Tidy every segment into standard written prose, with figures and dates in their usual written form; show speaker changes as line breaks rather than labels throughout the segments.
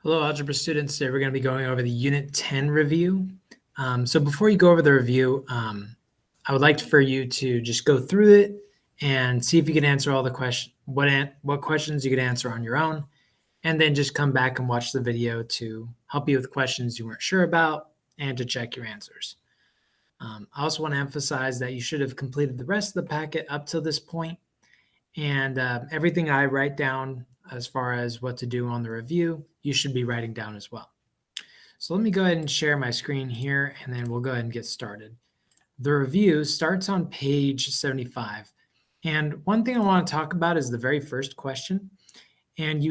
Hello, Algebra students. Today we're going to be going over the Unit 10 review. So before you go over the review, I would like for you to just go through it and see if you can answer all the questions, what questions you could answer on your own, and then just come back and watch the video to help you with questions you weren't sure about and to check your answers. I also want to emphasize that you should have completed the rest of the packet up to this point, and everything I write down as far as what to do on the review, you should be writing down as well. So let me go ahead and share my screen here, and then we'll go ahead and get started. The review starts on page 75. And one thing I want to talk about is the very first question. And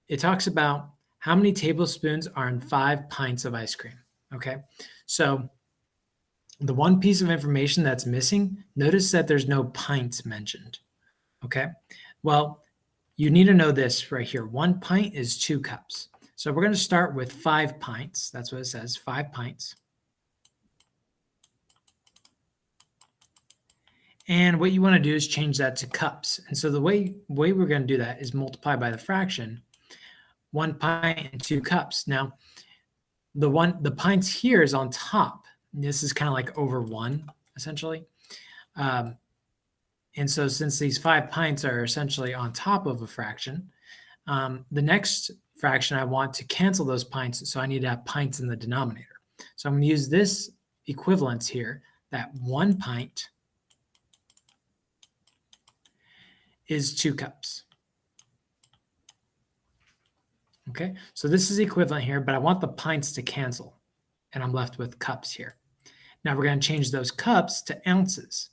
it talks about how many tablespoons are in 5 pints of ice cream. Okay, so the one piece of information that's missing, notice that there's no pints mentioned. Okay, well, you need to know this right here. 1 pint is 2 cups. So we're going to start with 5 pints. That's what it says, 5 pints. And what you want to do is change that to cups. And so the way we're going to do that is multiply by the fraction, 1 pint and 2 cups. Now, the pints here is on top. This is kind of like over 1, essentially. And so since these 5 pints are essentially on top of a fraction, the next fraction I want to cancel those pints, so I need to have pints in the denominator. So I'm going to use this equivalence here, that 1 pint is 2 cups. Okay, so this is equivalent here, but I want the pints to cancel, and I'm left with cups here. Now we're going to change those cups to ounces.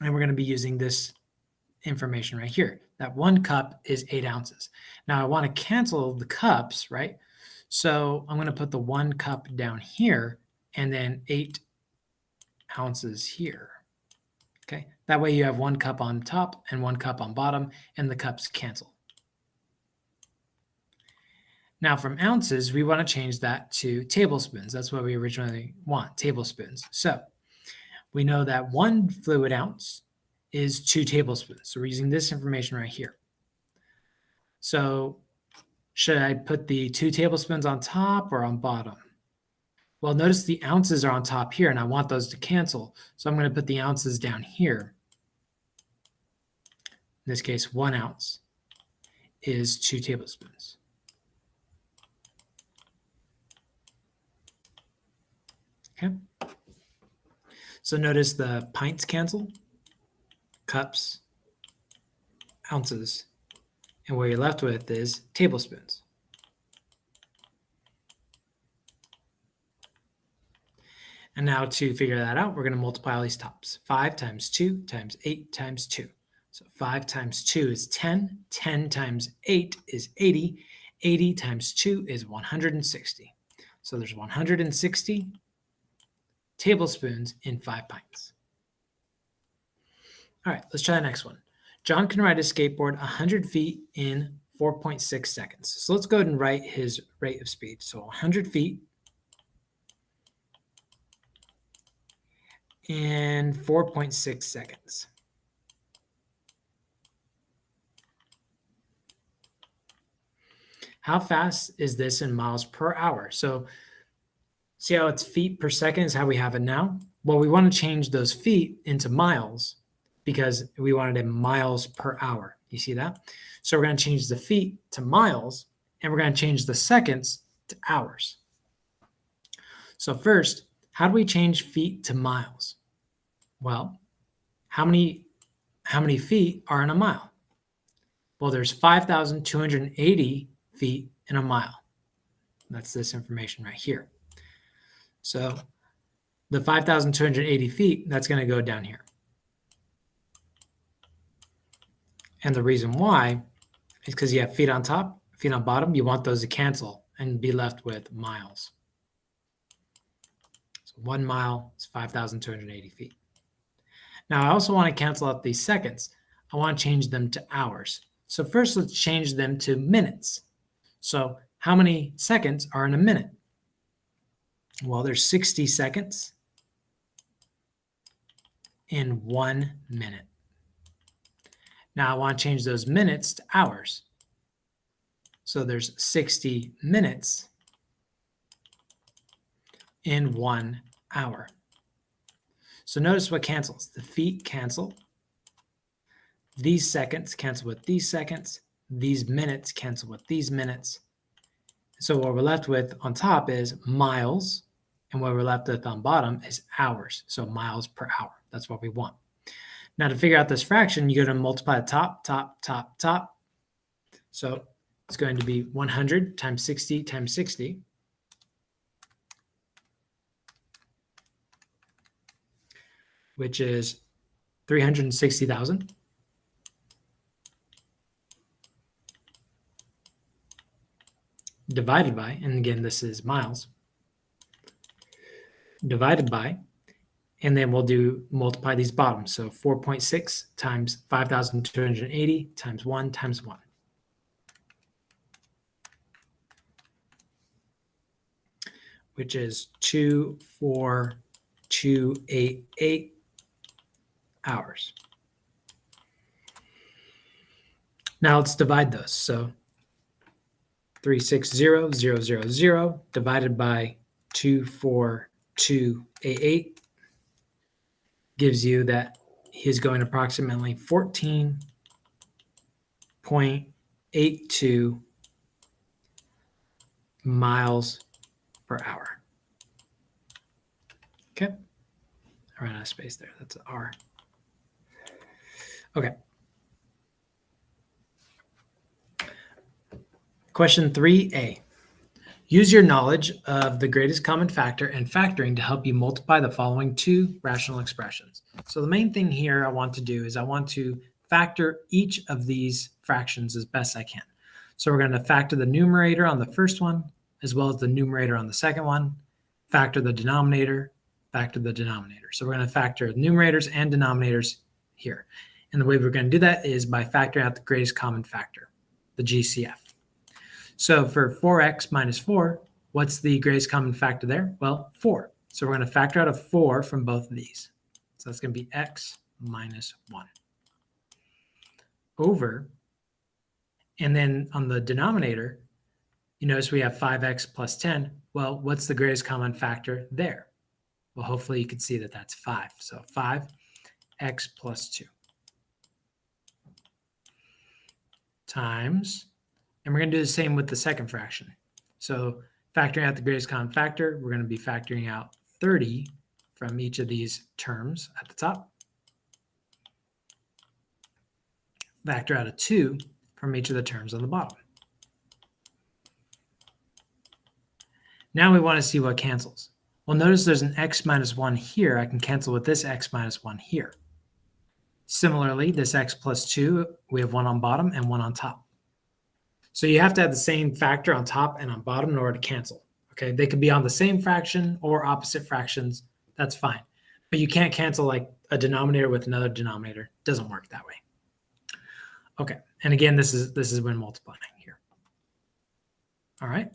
And we're going to be using this information right here. That 1 cup is 8 ounces. Now I want to cancel the cups, right? So I'm going to put the 1 cup down here and then 8 ounces here. Okay, that way you have 1 cup on top and 1 cup on bottom, and the cups cancel. Now from ounces, we want to change that to tablespoons. That's what we originally want, tablespoons. So we know that 1 fluid ounce is 2 tablespoons. So we're using this information right here. So should I put the 2 tablespoons on top or on bottom? Well, notice the ounces are on top here, and I want those to cancel. So I'm going to put the ounces down here. In this case, 1 ounce is 2 tablespoons. Okay. So notice the pints cancel, cups, ounces, and what you're left with is tablespoons. And now to figure that out, we're going to multiply all these tops. 5 times 2 times 8 times 2. So 5 times 2 is 10. 10 times 8 is 80. 80 times 2 is 160. So there's 160 tablespoons in 5 pints. All right, let's try the next one. John can ride a skateboard 100 feet in 4.6 seconds. So let's go ahead and write his rate of speed. So 100 feet in 4.6 seconds. How fast is this in miles per hour? So see how it's feet per second is how we have it now? Well, we want to change those feet into miles because we wanted it miles per hour. You see that? So we're going to change the feet to miles, and we're going to change the seconds to hours. So first, how do we change feet to miles? Well, how many feet are in a mile? Well, there's 5,280 feet in a mile. That's this information right here. So the 5,280 feet, that's going to go down here. And the reason why is because you have feet on top, feet on bottom. You want those to cancel and be left with miles. So 1 mile is 5,280 feet. Now I also want to cancel out these seconds. I want to change them to hours. So first let's change them to minutes. So how many seconds are in a minute? Well, there's 60 seconds in 1 minute. Now I want to change those minutes to hours. So there's 60 minutes in 1 hour. So notice what cancels. The feet cancel. These seconds cancel with these seconds. These minutes cancel with these minutes. So what we're left with on top is miles, and what we're left with on bottom is hours. So miles per hour. That's what we want. Now to figure out this fraction, you go to multiply the top, top, top, top. So it's going to be 100 times 60 times 60. Which is 360,000. Divided by, and again, this is miles, divided by, and then we'll multiply these bottoms. So 4.6 times 5,280 times 1 times 1. Which is 24288 hours. Now let's divide those. So 360,000 divided by 24288 gives you that he's going approximately 14.82 miles per hour. Okay. I ran out of space there. That's an R. Okay. Question 3A. Use your knowledge of the greatest common factor and factoring to help you multiply the following two rational expressions. So the main thing here I want to do is I want to factor each of these fractions as best I can. So we're going to factor the numerator on the first one, as well as the numerator on the second one, factor the denominator, factor the denominator. So we're going to factor numerators and denominators here. And the way we're going to do that is by factoring out the greatest common factor, the GCF. So for 4x minus 4, what's the greatest common factor there? Well, 4. So we're going to factor out a 4 from both of these. So that's going to be x minus 1 over, and then on the denominator, you notice we have 5x plus 10. Well, what's the greatest common factor there? Well, hopefully you can see that that's 5. So 5x plus 2 times, and we're going to do the same with the second fraction. So factoring out the greatest common factor, we're going to be factoring out 30 from each of these terms at the top. Factor out a 2 from each of the terms on the bottom. Now we want to see what cancels. Well, notice there's an x minus 1 here. I can cancel with this x minus 1 here. Similarly, this x plus 2, we have one on bottom and one on top. So you have to have the same factor on top and on bottom in order to cancel. Okay, they could be on the same fraction or opposite fractions. That's fine. But you can't cancel like a denominator with another denominator. It doesn't work that way. Okay, and again, this is when multiplying here. All right.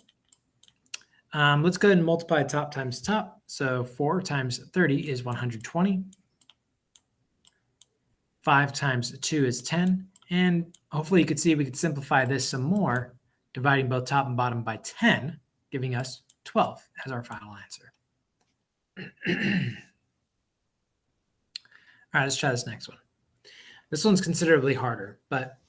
Let's go ahead and multiply top times top. So 4 times 30 is 120. 5 times 2 is 10. And hopefully you could see we could simplify this some more, dividing both top and bottom by 10, giving us 12 as our final answer. All right, let's try this next one. This one's considerably harder, but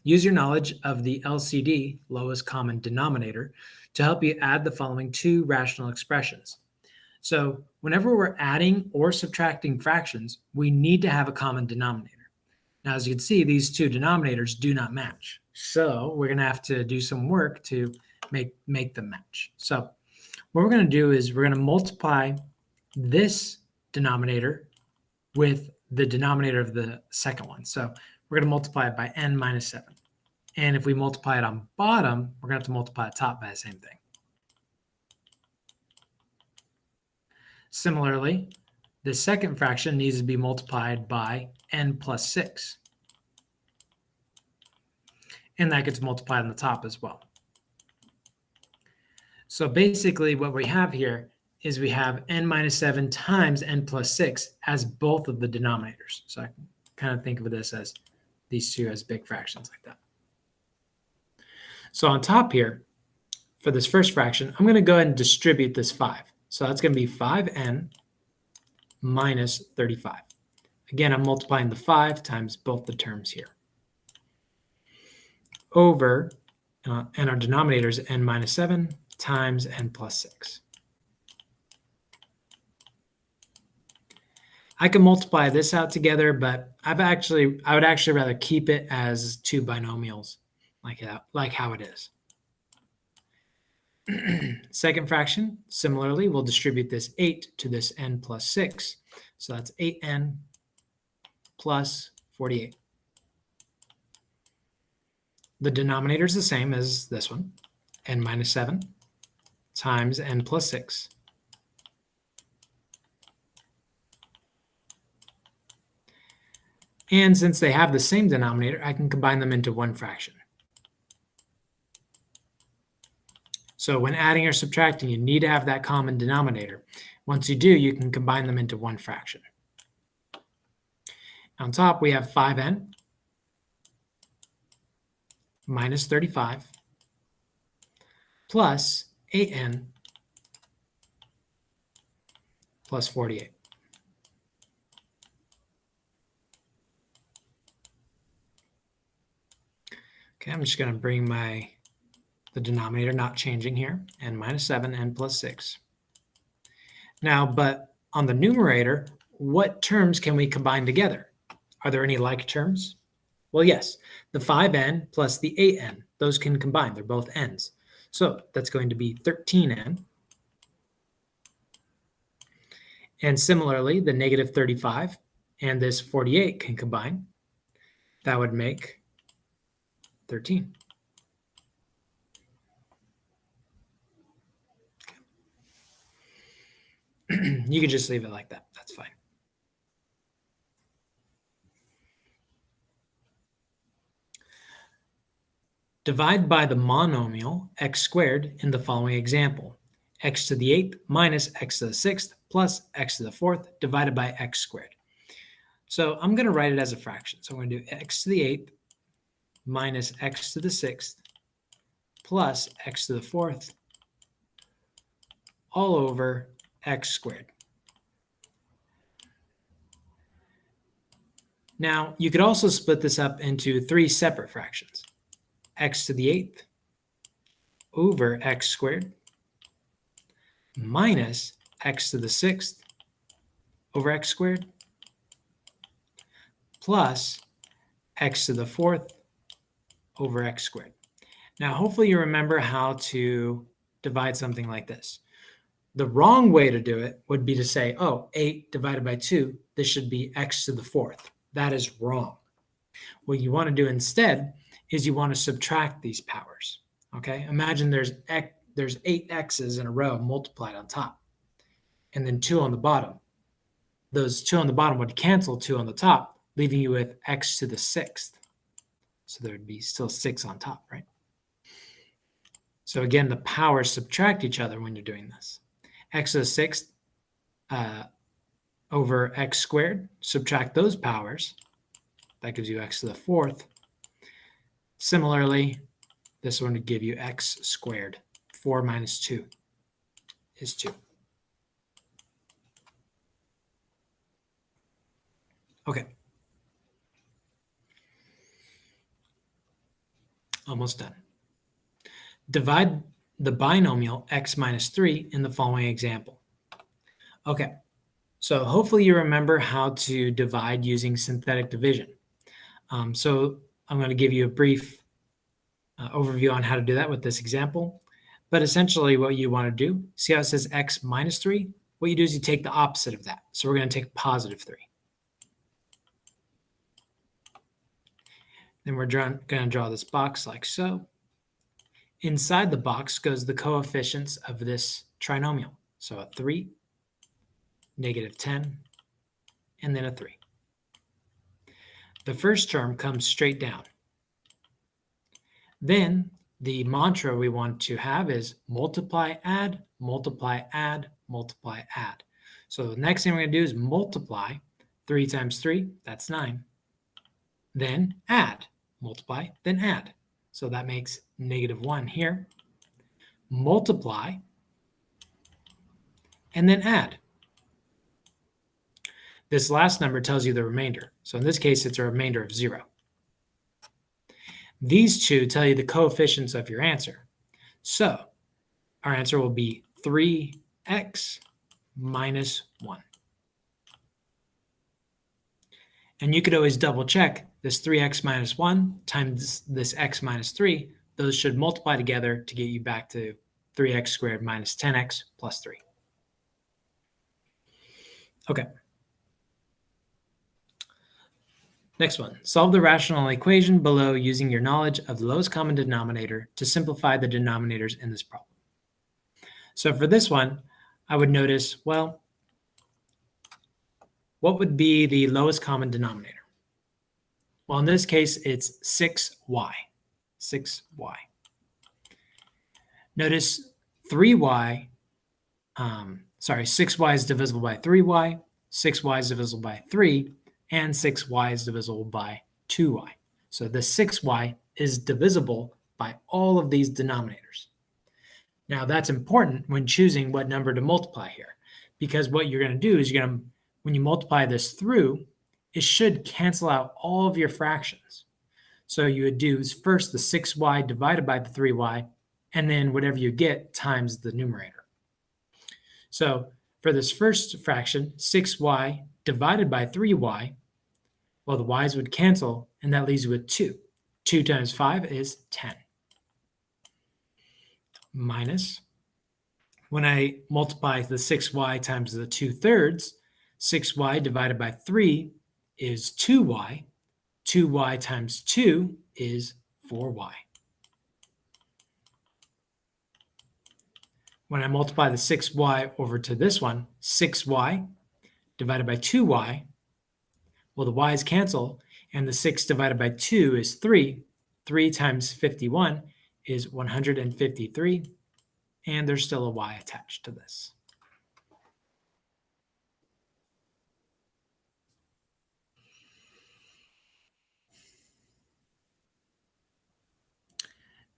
use your knowledge of the LCD, lowest common denominator, to help you add the following two rational expressions. So whenever we're adding or subtracting fractions, we need to have a common denominator. Now, as you can see, these two denominators do not match. So we're going to have to do some work to make them match. So what we're going to do is we're going to multiply this denominator with the denominator of the second one. So we're going to multiply it by n minus 7. And if we multiply it on bottom, we're going to have to multiply the top by the same thing. Similarly, the second fraction needs to be multiplied by n plus 6. And that gets multiplied on the top as well. So basically what we have here is we have n minus 7 times n plus 6 as both of the denominators. So I can kind of think of this as these two as big fractions like that. So on top here, for this first fraction, I'm going to go ahead and distribute this 5. So that's going to be 5n minus 35. Again, I'm multiplying the 5 times both the terms here. Over, and our denominator is n minus 7 times n plus 6. I can multiply this out together, but I would actually rather keep it as two binomials like that, like how it is. Second fraction, similarly, we'll distribute this 8 to this n plus 6. So that's 8n plus 48. The denominator is the same as this one, n minus 7 times n plus 6. And since they have the same denominator, I can combine them into one fraction. So when adding or subtracting, you need to have that common denominator. Once you do, you can combine them into one fraction. On top, we have 5n minus 35 plus 8n plus 48. Okay, I'm just going to bring the denominator not changing here, n minus 7, n plus 6. Now, but on the numerator, what terms can we combine together? Are there any like terms? Well, yes, the 5n plus the 8n, those can combine. They're both n's. So that's going to be 13n. And similarly, the negative 35 and this 48 can combine. That would make 13. You could just leave it like that. That's fine. Divide by the monomial x squared in the following example. X to the 8th minus x to the 6th plus x to the 4th divided by x squared. So I'm going to write it as a fraction. So I'm going to do x to the 8th minus x to the 6th plus x to the 4th all over x squared. Now, you could also split this up into three separate fractions. X to the 8th over x squared minus x to the 6th over x squared plus x to the 4th over x squared. Now, hopefully you remember how to divide something like this. The wrong way to do it would be to say, oh, 8 divided by 2, this should be x to the 4th. That is wrong. What you want to do instead is you want to subtract these powers. Okay, imagine there's 8 x's in a row multiplied on top, and then 2 on the bottom. Those 2 on the bottom would cancel 2 on the top, leaving you with x to the 6th. So there would be still 6 on top, right? So again, the powers subtract each other when you're doing this. X to the 6th over x squared, subtract those powers. That gives you x to the 4th. Similarly, this one would give you x squared. 4 minus 2 is 2. Okay. Almost done. Divide the binomial x minus 3 in the following example. Okay, so hopefully you remember how to divide using synthetic division. So I'm going to give you a brief overview on how to do that with this example. But essentially what you want to do, see how it says x minus 3? What you do is you take the opposite of that. So we're going to take positive 3. Then we're going to draw this box like so. Inside the box goes the coefficients of this trinomial. So a 3, negative 10, and then a 3. The first term comes straight down. Then the mantra we want to have is multiply, add, multiply, add, multiply, add. So the next thing we're going to do is multiply 3 times 3, that's 9. Then add, multiply, then add. So that makes -1 here. Multiply, and then add. This last number tells you the remainder. So in this case, it's a remainder of 0. These two tell you the coefficients of your answer. So our answer will be 3x minus 1. And you could always double check this 3x minus 1 times this x minus 3. Those should multiply together to get you back to 3x squared minus 10x plus 3. Okay. Next one. Solve the rational equation below using your knowledge of the lowest common denominator to simplify the denominators in this problem. So for this one, I would notice, well, what would be the lowest common denominator? Well, in this case, it's 6y. 6y. Notice 6y is divisible by 3y, 6y is divisible by 3, and 6y is divisible by 2y. So the 6y is divisible by all of these denominators. Now that's important when choosing what number to multiply here, because what you're going to do is when you multiply this through, it should cancel out all of your fractions. So you would do first the 6y divided by the 3y, and then whatever you get times the numerator. So for this first fraction, 6y divided by 3y, well, the y's would cancel, and that leaves you with 2. 2 times 5 is 10. Minus, when I multiply the 6y times the 2/3, 6y divided by 3 is 2y. 2y times 2 is 4y. When I multiply the 6y over to this one, 6y divided by 2y, well, the y's cancel, and the 6 divided by 2 is 3. 3 times 51 is 153, and there's still a y attached to this.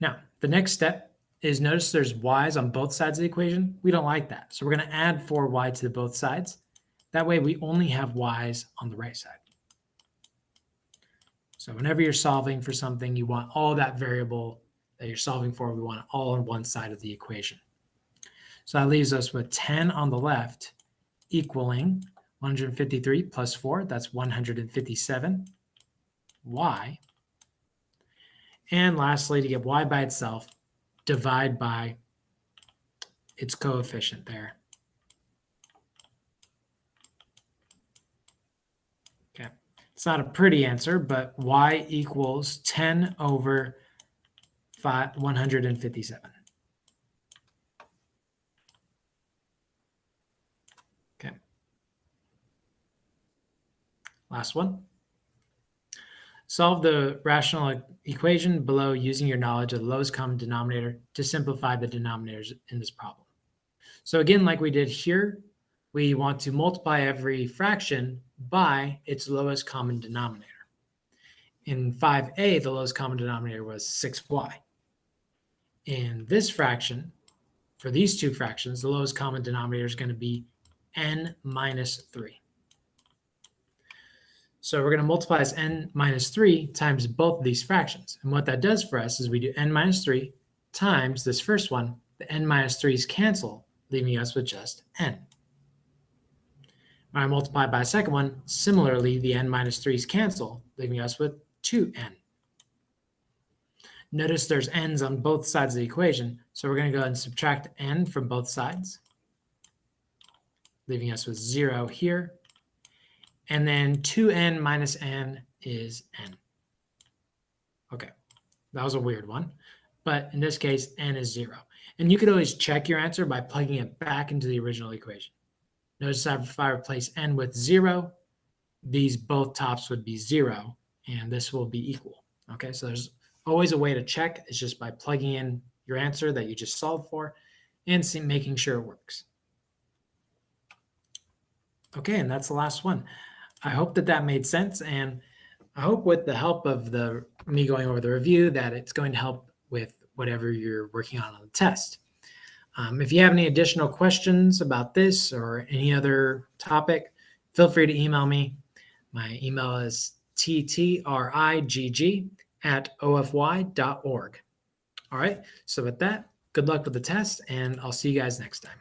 Now, the next step is notice there's y's on both sides of the equation. We don't like that, so we're going to add 4y to both sides. That way we only have y's on the right side. So whenever you're solving for something, you want all that variable that you're solving for, we want it all on one side of the equation. So that leaves us with 10 on the left equaling 153 plus 4, that's 157 y. And lastly, to get y by itself, divide by its coefficient there. Okay, it's not a pretty answer, but y equals 10 over 157. Okay. Last one. Solve the rational equation below using your knowledge of the lowest common denominator to simplify the denominators in this problem. So again, like we did here, we want to multiply every fraction by its lowest common denominator. In 5a, the lowest common denominator was 6y. In this fraction, for these two fractions, the lowest common denominator is going to be n minus 3. So we're going to multiply as n minus 3 times both of these fractions. And what that does for us is we do n minus 3 times this first one. The n minus 3's cancel, leaving us with just n. When I multiply by a second one, similarly, the n minus 3's cancel, leaving us with 2n. Notice there's n's on both sides of the equation, so we're going to go ahead and subtract n from both sides, leaving us with 0 here. And then 2n minus n is n. Okay, that was a weird one. But in this case, n is 0. And you could always check your answer by plugging it back into the original equation. Notice if I replace n with 0, these both tops would be 0, and this will be equal. Okay, so there's always a way to check. It's just by plugging in your answer that you just solved for and making sure it works. Okay, and that's the last one. I hope that made sense, and I hope with the help of me going over the review that it's going to help with whatever you're working on the test. If you have any additional questions about this or any other topic, feel free to email me. My email is ttrigg@ofy.org. All right, so with that, good luck with the test, and I'll see you guys next time.